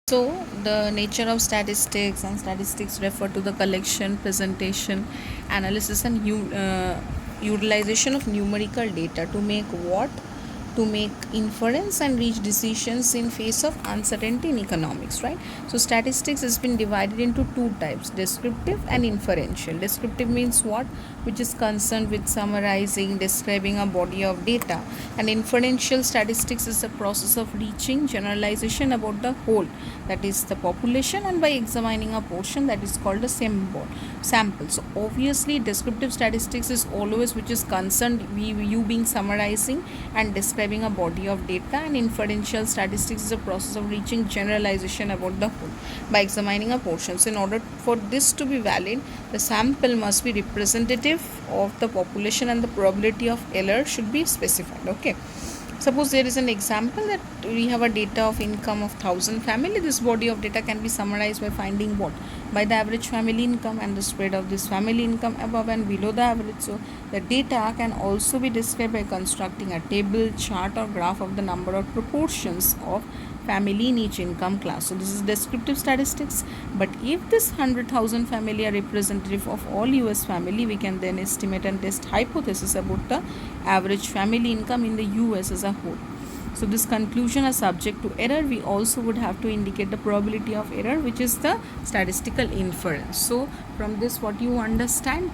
So, the nature of statistics and statistics refer to the collection, presentation, analysis, and utilization of numerical data to make what? To make inference and reach decisions in face of uncertainty in economics, right? So, statistics has been divided into two types: descriptive and inferential. Descriptive means what? Which is concerned with summarizing, describing a body of data, and inferential statistics is the process of reaching generalization about the whole, that is the population, and by examining a portion, that is called a sample. So obviously descriptive statistics is always which is concerned you being summarizing and describing a body of data, and inferential statistics is a process of reaching generalization about the whole by examining a portion. So in order for this to be valid, the sample must be representative of the population and the probability of error should be specified. Okay, suppose there is an example that we have a data of income of 1000 family. This body of data can be summarized by finding what? By the average family income and the spread of this family income above and below the average. So the data can also be described by constructing a table, chart, or graph of the number or proportions of family in each income class. So this is descriptive statistics. But if this 100,000 family are representative of all US family, we can then estimate and test hypothesis about the average family income in the US as a whole. So this conclusion is subject to error. We also would have to indicate the probability of error, which is the statistical inference. So from this, what you understand?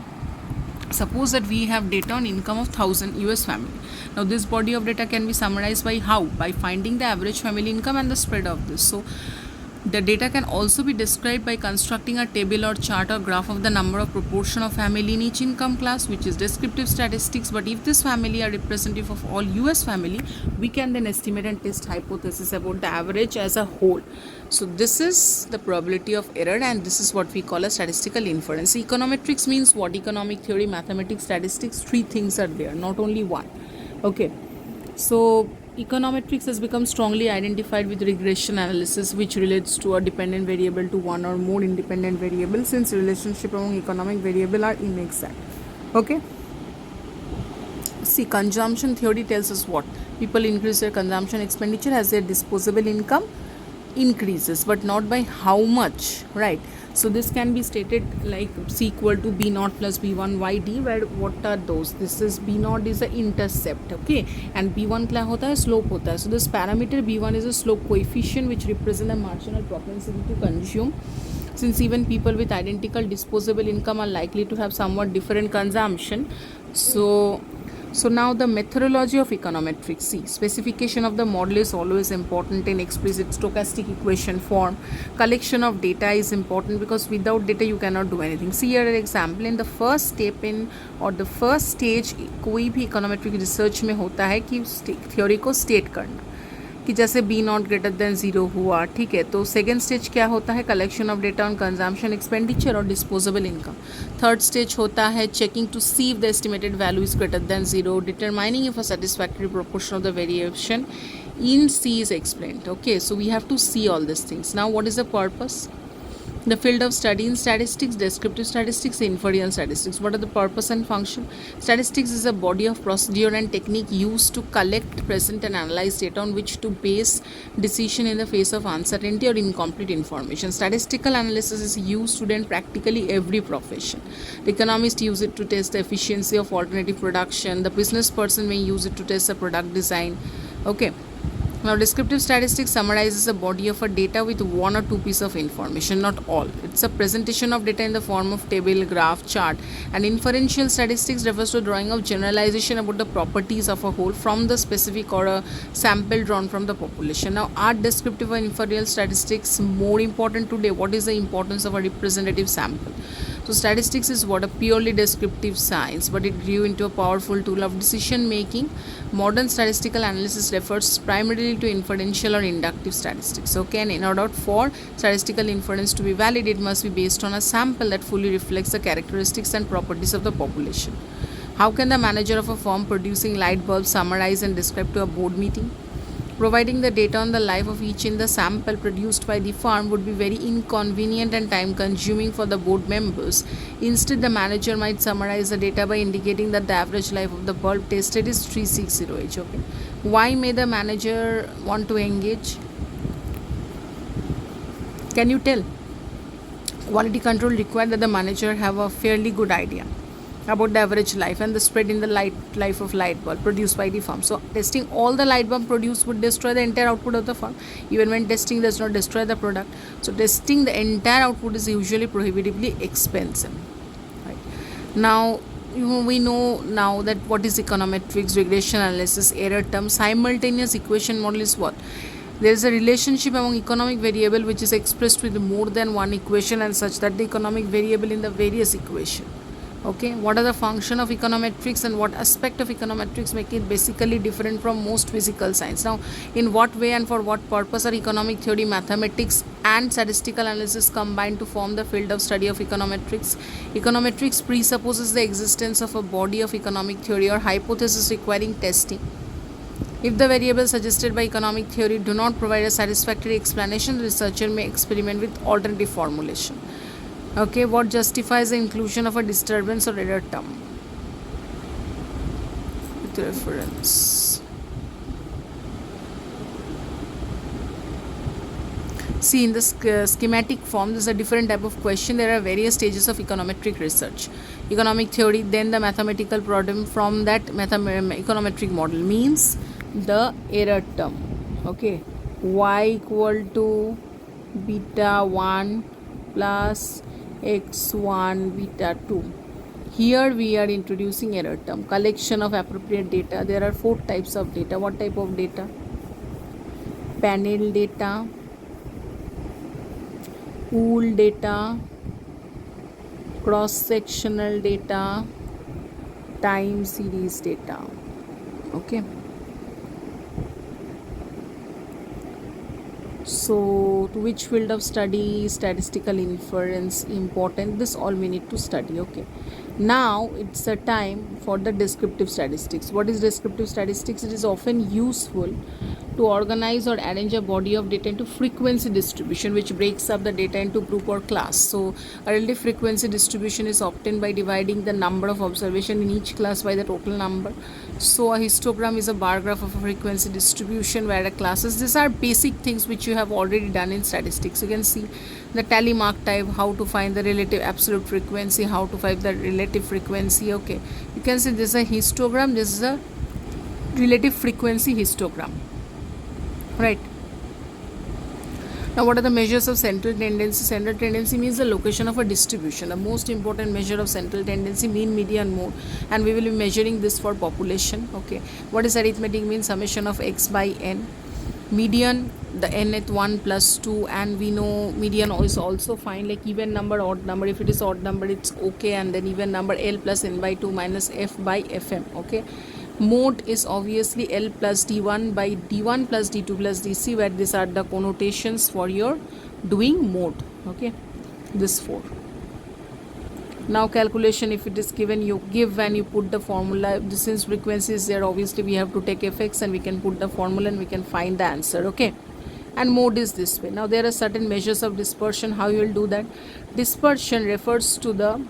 Suppose that we have data on income of 1000 US family. Now this body of data can be summarized by how? By finding the average family income and the spread of this. So the data can also be described by constructing a table or chart or graph of the number of proportion of family in each income class, which is descriptive statistics. But if this family are representative of all US family, we can then estimate and test hypothesis about the average as a whole. So this is the probability of error, and this is what we call a statistical inference. Econometrics means what? Economic theory, mathematics, statistics, three things are there, not only one. Okay, so econometrics has become strongly identified with regression analysis, which relates to a dependent variable to one or more independent variables, since relationship among economic variables are inexact. Okay, see, consumption theory tells us what? People increase their consumption expenditure as their disposable income increases, but not by how much, right? So this can be stated like C equal to B naught plus B1 YD, where what are those? This is B naught is the intercept, okay, and B1 क्या होता है? Slope होता है. So this parameter B1 is a slope coefficient which represents a marginal propensity to consume. Since even people with identical disposable income are likely to have somewhat different consumption, so now the methodology of econometrics. See, specification of the model is always important in explicit stochastic equation form. Collection of data is important because without data you cannot do anything. See here an example. In the first step in or the first stage कोई भी econometric research में होता है कि theory को state करना कि जैसे B not greater than zero हुआ, ठीक है. तो सेकेंड स्टेज क्या होता है? Collection of data on consumption expenditure और डिस्पोजेबल इनकम. थर्ड स्टेज होता है checking to see if the estimated value is greater than zero, determining if a satisfactory proportion of the variation in C is explained. Okay, so we have to see all these things. Now what is the purpose? The field of study in statistics: descriptive statistics, inferential statistics. What are the purpose and function? Statistics is a body of procedure and technique used to collect, present and analyze data on which to base decision in the face of uncertainty or incomplete information. Statistical analysis is used in practically every profession. The economist use it to test the efficiency of alternative production. The business person may use it to test the product design. Okay. Now, descriptive statistics summarizes a body of a data with one or two pieces of information, not all. It's a presentation of data in the form of table, graph, chart. And inferential statistics refers to drawing of generalization about the properties of a whole from the specific or a sample drawn from the population. Now, are descriptive and inferential statistics more important today? What is the importance of a representative sample? So statistics is what? A purely descriptive science, but it grew into a powerful tool of decision making. Modern statistical analysis refers primarily to inferential or inductive statistics. Okay, and in order for statistical inference to be valid, it must be based on a sample that fully reflects the characteristics and properties of the population. How can the manager of a firm producing light bulbs summarize and describe to a board meeting? Providing the data on the life of each in the sample produced by the firm would be very inconvenient and time consuming for the board members. Instead, the manager might summarize the data by indicating that the average life of the bulb tested is 360H. Okay. Why may the manager want to engage? Can you tell? Quality control required that the manager have a fairly good idea about the average life and the spread in the life of light bulb produced by the firm. So testing all the light bulb produced would destroy the entire output of the firm, even when testing does not destroy the product. So testing the entire output is usually prohibitively expensive. Right. Now we know now that what is econometrics, regression analysis, error term, simultaneous equation model is what? There is a relationship among economic variable which is expressed with more than one equation and such that the economic variable in the various equation. Okay, what are the function of econometrics and what aspect of econometrics make it basically different from most physical science? Now, in what way and for what purpose are economic theory, mathematics and statistical analysis combined to form the field of study of econometrics? Econometrics presupposes the existence of a body of economic theory or hypothesis requiring testing. If the variables suggested by economic theory do not provide a satisfactory explanation, the researcher may experiment with alternative formulation. Okay, what justifies the inclusion of a disturbance or error term? With reference. See, in the schematic form, this is a different type of question. There are various stages of econometric research. Economic theory, then the mathematical problem from that econometric model means the error term. Okay, y equal to beta 1 plus x1 beta 2. Here we are introducing error term, collection of appropriate data. There are 4 types of data. What type of data? Panel data, pool data, cross-sectional data, time series data. Okay. So to which field of study? Statistical inference important. This all we need to study. Okay, now it's a time for the descriptive statistics. What is descriptive statistics? It is often useful to organize or arrange a body of data into frequency distribution which breaks up the data into group or class. So a relative frequency distribution is obtained by dividing the number of observation in each class by the total number. So a histogram is a bar graph of a frequency distribution where the classes, these are basic things which you have already done in statistics. You can see the tally mark type, how to find the relative absolute frequency, how to find the relative frequency. Okay, you can see this is a histogram, this is a relative frequency histogram. Right. Now what are the measures of central tendency? Central tendency means the location of a distribution. The most important measure of central tendency, mean, median, mode, and we will be measuring this for population. Okay, what is arithmetic? Means summation of x by n. Median, the nth 1 plus 2, and we know median is also fine, like even number, odd number. If it is odd number, it's okay, and then even number L plus n by 2 minus f by fm. Okay, mode is obviously L plus D1 by D1 plus D2 plus DC, where these are the connotations for your doing mode. Okay, this 4. Now calculation, if it is given, you give and you put the formula. Since frequency is there, obviously we have to take fx and we can put the formula and we can find the answer. Okay, and mode is this way. Now there are certain measures of dispersion. How you will do that? Dispersion refers to the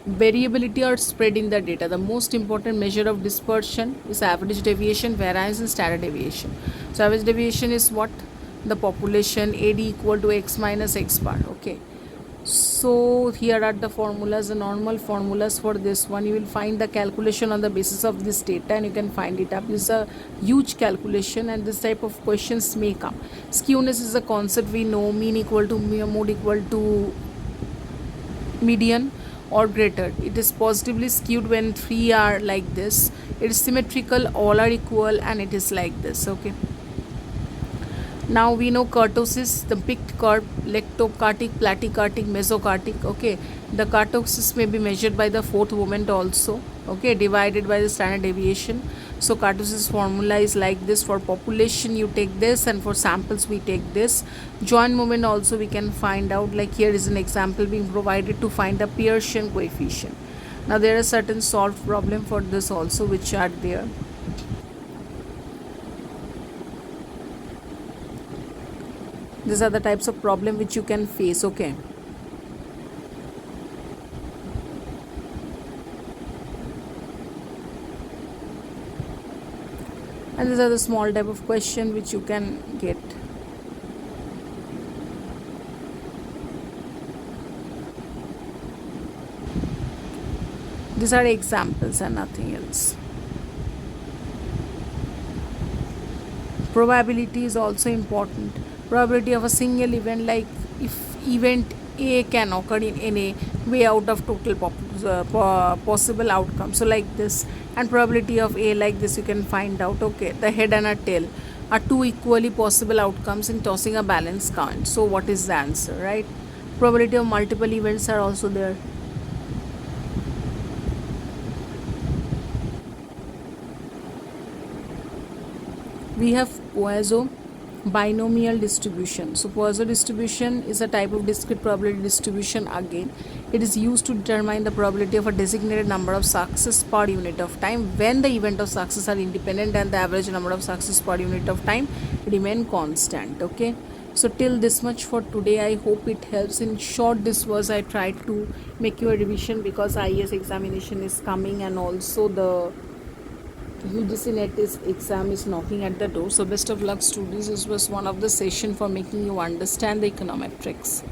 variability or spread in the data. The most important measure of dispersion is average deviation, variance, and standard deviation. So average deviation is what? The population, AD equal to x minus x bar. Okay, so here are the formulas, the normal formulas for this one. You will find the calculation on the basis of this data and you can find it up. This is a huge calculation and this type of questions may come. Skewness is a concept we know. Mean equal to mode equal to median or greater. It is positively skewed when 3 are like this. It is symmetrical, all are equal, and it is like this. Okay, now we know kurtosis, the picked curve, lectokartic, platykartic, mesokartic. Okay, the kurtosis may be measured by the 4th moment also. Okay, divided by the standard deviation. So kurtosis formula is like this. For population you take this, and for samples we take this. Joint moment also we can find out, like here is an example being provided to find the Pearson coefficient. Now there are certain solved problem for this also which are there. These are the types of problem which you can face. Okay, and these are the small type of question which you can get. These are examples and nothing else. Probability is also important. Probability of a single event, like if event A can occur in any way out of total possible outcome. So like this, and probability of A like this, you can find out, okay, the head and a tail are two equally possible outcomes in tossing a balance coin. So what is the answer, right? Probability of multiple events are also there. We have Poisson binomial distribution. So Poisson distribution is a type of discrete probability distribution. Again, it is used to determine the probability of a designated number of success per unit of time when the event of success are independent and the average number of success per unit of time remain constant. Okay, so till this much for today. I hope it helps. In short, this was, I tried to make you a revision because IES examination is coming and also the UGC NET exam is knocking at the door. So best of luck, students. This was one of the session for making you understand the econometrics.